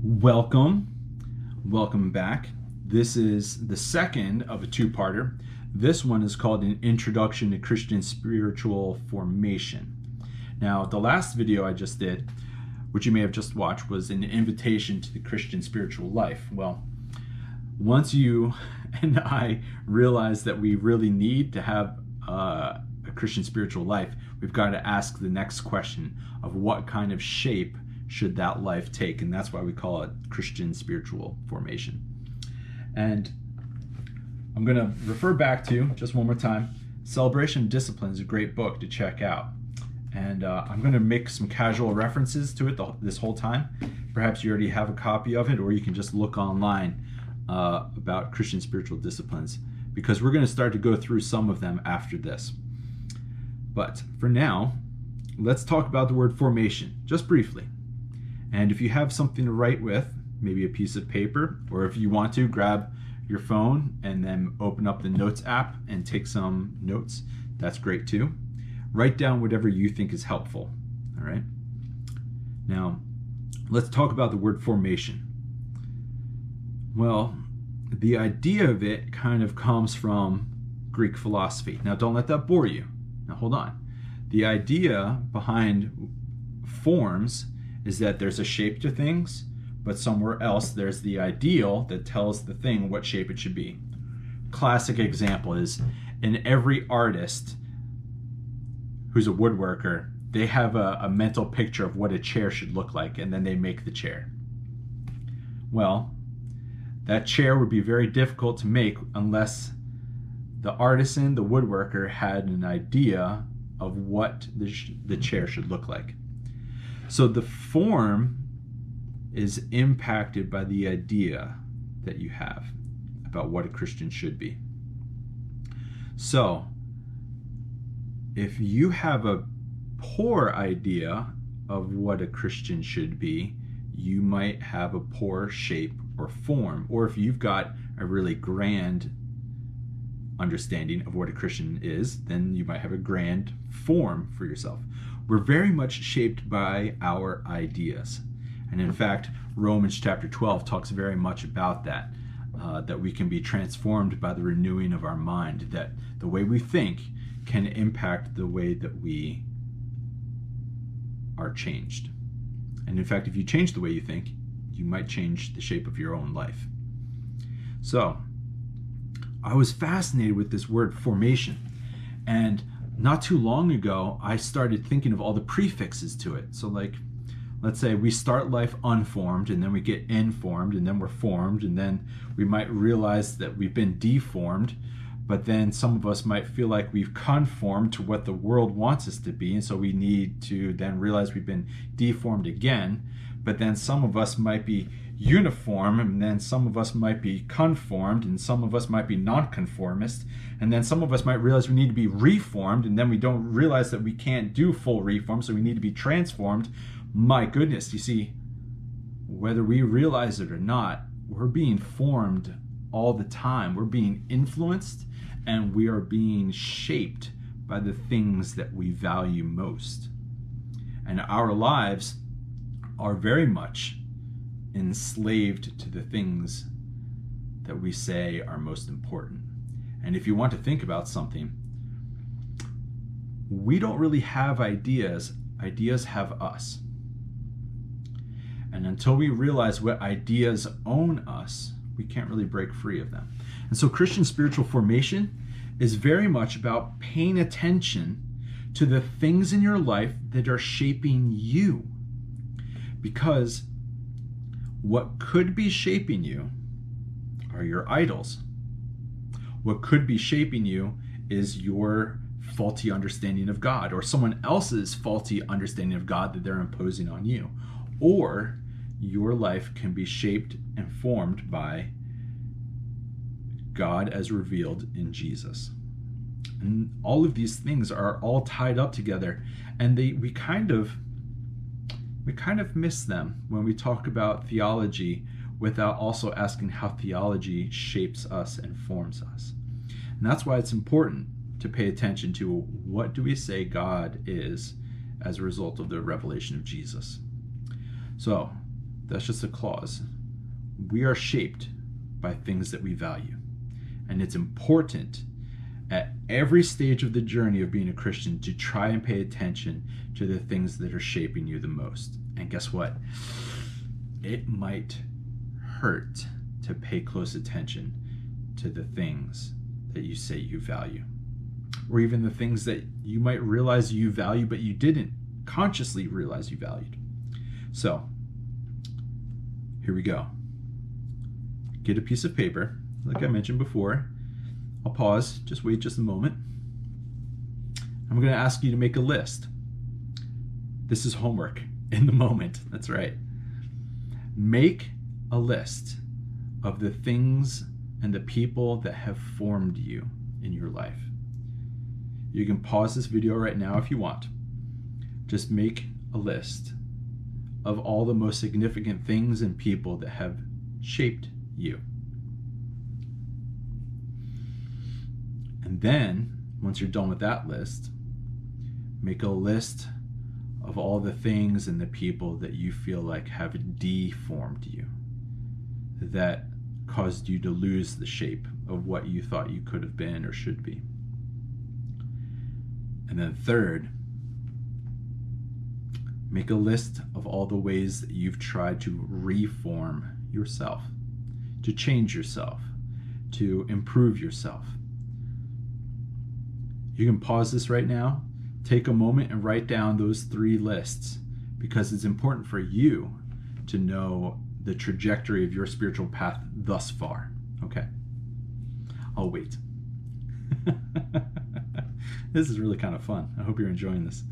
Welcome back. This is the second of a two-parter. This one is called An Introduction to Christian Spiritual Formation. Now, the last video I just did, which you may have just watched, was an invitation to the Christian spiritual life. Well, once you and I realize that we really need to have a Christian spiritual life, we've got to ask the next question of what kind of shape should that life take, and that's why we call it Christian spiritual formation. And I'm going to refer back to, just one more time, Celebration of Discipline is a great book to check out. And I'm going to make some casual references to it this whole time. Perhaps you already have a copy of it, or you can just look online about Christian spiritual disciplines, because we're going to start to go through some of them after this. But for now, let's talk about the word formation, just briefly. And if you have something to write with, maybe a piece of paper, or if you want to, grab your phone and then open up the Notes app and take some notes, that's great too. Write down whatever you think is helpful, all right? Now, let's talk about the word formation. Well, the idea of it kind of comes from Greek philosophy. Now, don't let that bore you. Now, hold on. The idea behind forms is that there's a shape to things, but somewhere else there's the ideal that tells the thing what shape it should be. Classic example is, in every artist who's a woodworker, they have a mental picture of what a chair should look like, and then they make the chair. Well, that chair would be very difficult to make unless the artisan, the woodworker, had an idea of what the chair should look like. So the form is impacted by the idea that you have about what a Christian should be. So if you have a poor idea of what a Christian should be, you might have a poor shape or form. Or if you've got a really grand understanding of what a Christian is, then you might have a grand form for yourself. We're very much shaped by our ideas. And in fact, Romans chapter 12 talks very much about that, that we can be transformed by the renewing of our mind, that the way we think can impact the way that we are changed. And in fact, if you change the way you think, you might change the shape of your own life. So, I was fascinated with this word formation. And not too long ago, I started thinking of all the prefixes to it. So like, let's say we start life unformed, and then we get informed, and then we're formed, and then we might realize that we've been deformed, but then some of us might feel like we've conformed to what the world wants us to be, and so we need to then realize we've been deformed again. But then some of us might be uniform, and then some of us might be conformed, and some of us might be nonconformist, and then some of us might realize we need to be reformed, and then we don't realize that we can't do full reform, so we need to be transformed. My goodness, you see, whether we realize it or not, we're being formed all the time. We're being influenced, and we are being shaped by the things that we value most. And our lives are very much enslaved to the things that we say are most important. And if you want to think about something, we don't really have ideas. Ideas have us. And until we realize what ideas own us, we can't really break free of them. And so Christian spiritual formation is very much about paying attention to the things in your life that are shaping you. Because what could be shaping you are your idols. What could be shaping you is your faulty understanding of God, or someone else's faulty understanding of God that they're imposing on you. Or your life can be shaped and formed by God as revealed in Jesus. And all of these things are all tied up together, and we kind of miss them when we talk about theology without also asking how theology shapes us and forms us. And that's why it's important to pay attention to what do we say God is as a result of the revelation of Jesus. So That's just a clause. We are shaped by things that we value. And it's important at every stage of the journey of being a Christian to try and pay attention to the things that are shaping you the most. And guess what? It might hurt to pay close attention to the things that you say you value, or even the things that you might realize you value but you didn't consciously realize you valued. So here we go. Get a piece of paper, like I mentioned before. I'll pause, just wait just a moment. I'm going to ask you to make a list. This is homework in the moment. That's right. Make a list of the things and the people that have formed you in your life. You can pause this video right now if you want. Just make a list of all the most significant things and people that have shaped you. And then, once you're done with that list, make a list of all the things and the people that you feel like have deformed you, that caused you to lose the shape of what you thought you could have been or should be. And then third, make a list of all the ways that you've tried to reform yourself, to change yourself, to improve yourself. You can pause this right now, take a moment and write down those 3 lists, because it's important for you to know the trajectory of your spiritual path thus far. Okay? I'll wait. This is really kind of fun. I hope you're enjoying this.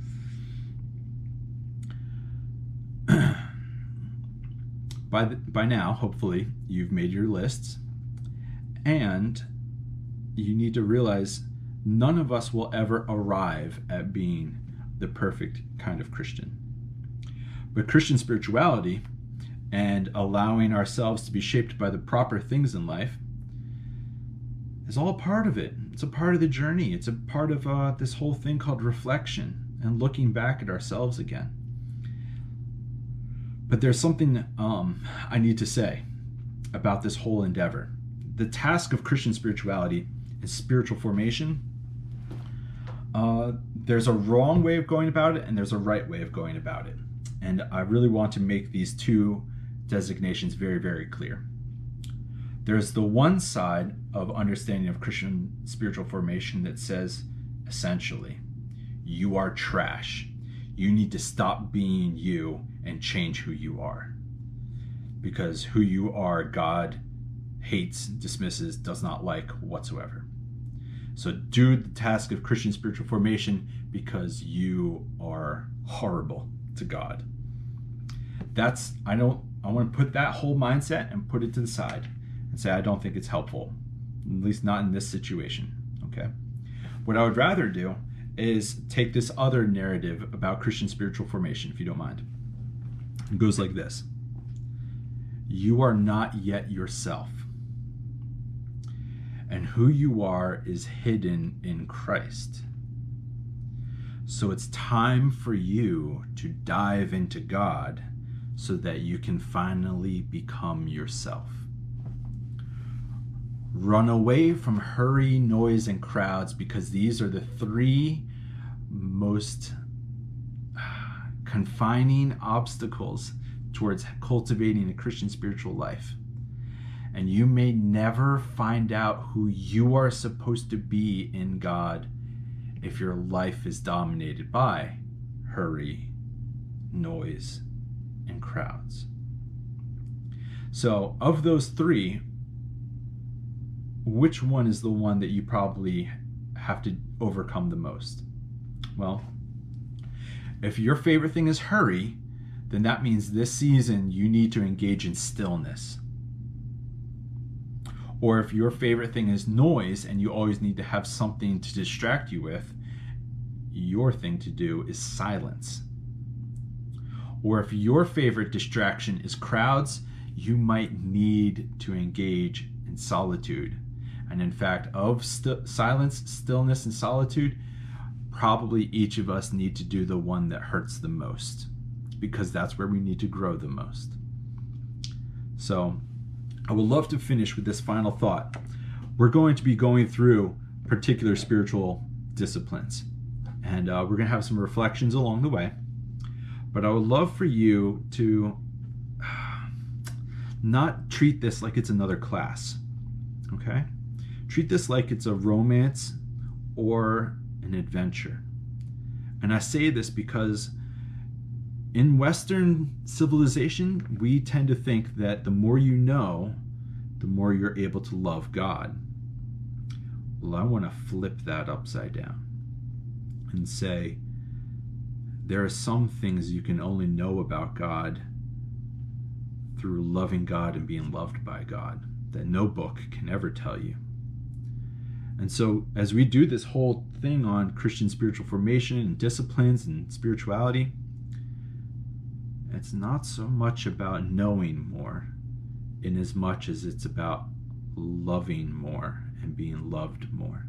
By now, hopefully, you've made your lists, and you need to realize none of us will ever arrive at being the perfect kind of Christian. But Christian spirituality and allowing ourselves to be shaped by the proper things in life is all a part of it. It's a part of the journey. It's a part of this whole thing called reflection and looking back at ourselves again. But there's something I need to say about this whole endeavor. The task of Christian spirituality is spiritual formation. There's a wrong way of going about it and there's a right way of going about it. And I really want to make these 2 designations very, very clear. There's the one side of understanding of Christian spiritual formation that says, essentially, you are trash. You need to stop being you and change who you are. Because who you are, God hates, dismisses, does not like whatsoever. So do the task of Christian spiritual formation because you are horrible to God. I want to put that whole mindset and put it to the side and say I don't think it's helpful, at least not in this situation. Okay. What I would rather do is take this other narrative about Christian spiritual formation, if you don't mind. It goes like this. You are not yet yourself. And who you are is hidden in Christ. So it's time for you to dive into God so that you can finally become yourself. Run away from hurry, noise, and crowds, because these are the 3 most confining obstacles towards cultivating a Christian spiritual life. And you may never find out who you are supposed to be in God if your life is dominated by hurry, noise, and crowds. So, of those 3, which one is the one that you probably have to overcome the most? Well, if your favorite thing is hurry, then that means this season you need to engage in stillness. Or if your favorite thing is noise and you always need to have something to distract you with, your thing to do is silence. Or if your favorite distraction is crowds, you might need to engage in solitude. And in fact, of silence, stillness, and solitude, probably each of us need to do the one that hurts the most, because that's where we need to grow the most. So I would love to finish with this final thought. We're going to be going through particular spiritual disciplines, and we're going to have some reflections along the way. But I would love for you to not treat this like it's another class, okay? Treat this like it's a romance or an adventure. And I say this because in Western civilization, we tend to think that the more you know, the more you're able to love God. Well, I want to flip that upside down and say, there are some things you can only know about God through loving God and being loved by God that no book can ever tell you. And so as we do this whole thing on Christian spiritual formation and disciplines and spirituality, it's not so much about knowing more in as much as it's about loving more and being loved more,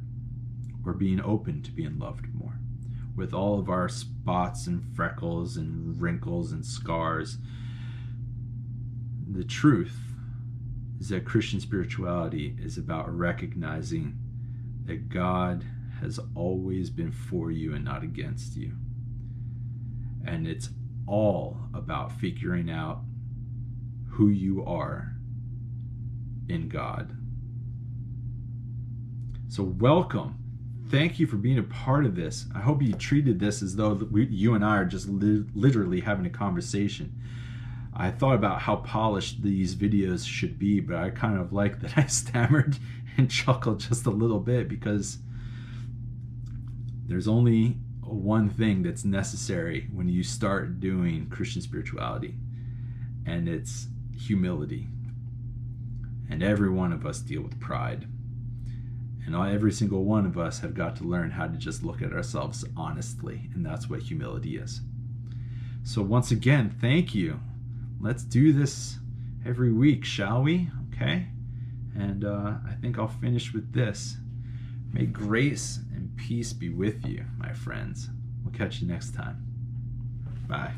or being open to being loved more, with all of our spots and freckles and wrinkles and scars. The truth is that Christian spirituality is about recognizing that God has always been for you and not against you. And it's all about figuring out who you are in God. So welcome. Thank you for being a part of this. I hope you treated this as though you and I are just literally having a conversation. I thought about how polished these videos should be, but I kind of like that I stammered and chuckled just a little bit, because there's only one thing that's necessary when you start doing Christian spirituality, and it's humility. And every one of us deal with pride. And every single one of us have got to learn how to just look at ourselves honestly, and that's what humility is. So once again, thank you. Let's do this every week, shall we? Okay? And I think I'll finish with this. May grace and peace be with you, my friends. We'll catch you next time. Bye.